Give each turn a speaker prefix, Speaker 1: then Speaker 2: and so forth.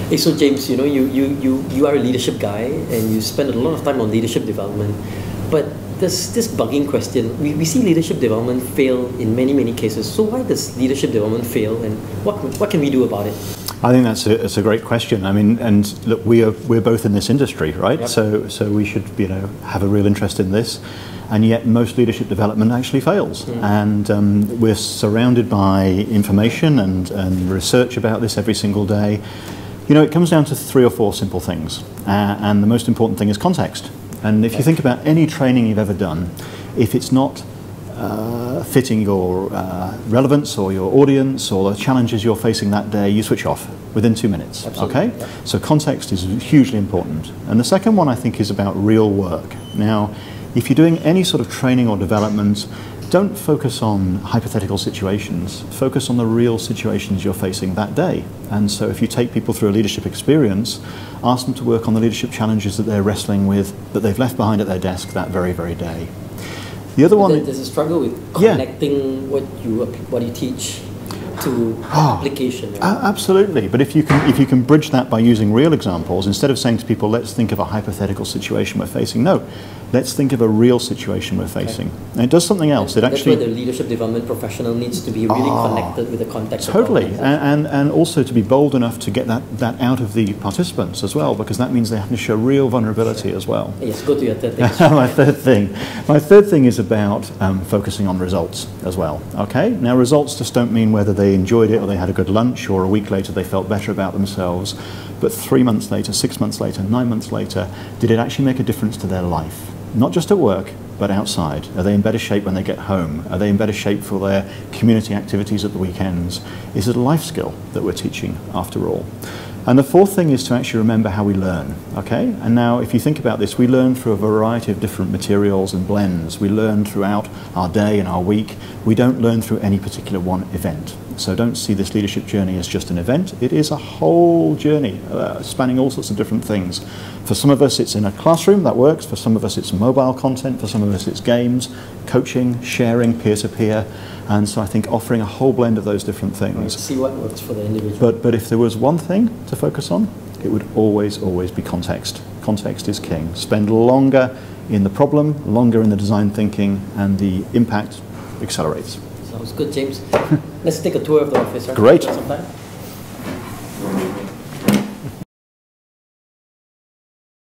Speaker 1: Hey, so James, you are a leadership guy and you spend a lot of time on leadership development, but there's this bugging question. We see leadership development fail in many, many cases. So why does leadership development fail, and what can we do about it?
Speaker 2: I think that's a great question. I mean, and look, we're both in this industry, right?
Speaker 1: Yep.
Speaker 2: So we should have a real interest in this, and yet most leadership development actually fails. And we're surrounded by information and research about this every single day. It comes down to 3 or 4 simple things, and the most important thing is context. And if you think about any training you've ever done, if it's not fitting your relevance or your audience or the challenges you're facing that day, you switch off within 2 minutes.
Speaker 1: Absolutely.
Speaker 2: Okay? Yep. So context is hugely important. And the second one I think is about real work. Now, if you're doing any sort of training or development, don't focus on hypothetical situations, focus on the real situations you're facing that day. And so if you take people through a leadership experience, ask them to work on the leadership challenges that they're wrestling with, that they've left behind at their desk that very, very day. The other one...
Speaker 1: There's a struggle with connecting what you teach to application. Right?
Speaker 2: Absolutely, but if you can bridge that by using real examples, instead of saying to people, let's think of a hypothetical situation we're facing, no, let's think of a real situation we're facing. And it does something else.
Speaker 1: That's where the leadership development professional needs to be really connected with the context.
Speaker 2: Totally, and also to be bold enough to get that out of the participants as well, because that means they have to show real vulnerability as well.
Speaker 1: Yes, go to your third thing.
Speaker 2: My third thing is about focusing on results as well. Okay, now results just don't mean whether they enjoyed it or they had a good lunch or a week later they felt better about themselves, but 3 months later, 6 months later, 9 months later, did it actually make a difference to their life? Not just at work, but outside. Are they in better shape when they get home? Are they in better shape for their community activities at the weekends? Is it a life skill that we're teaching after all? And the fourth thing is to actually remember how we learn, okay? And now if you think about this, we learn through a variety of different materials and blends. We learn throughout our day and our week. We don't learn through any particular one event. So don't see this leadership journey as just an event. It is a whole journey spanning all sorts of different things. For some of us it's in a classroom, that works. For some of us it's mobile content. For some of us it's games, coaching, sharing, peer-to-peer. And so I think offering a whole blend of those different things.
Speaker 1: See what works for the individual.
Speaker 2: But if there was one thing to focus on, it would always be context. Context is king. Spend longer in the problem, longer in the design thinking, and the impact accelerates.
Speaker 1: Sounds good, James. Let's take a tour of the office. Right?
Speaker 2: Great.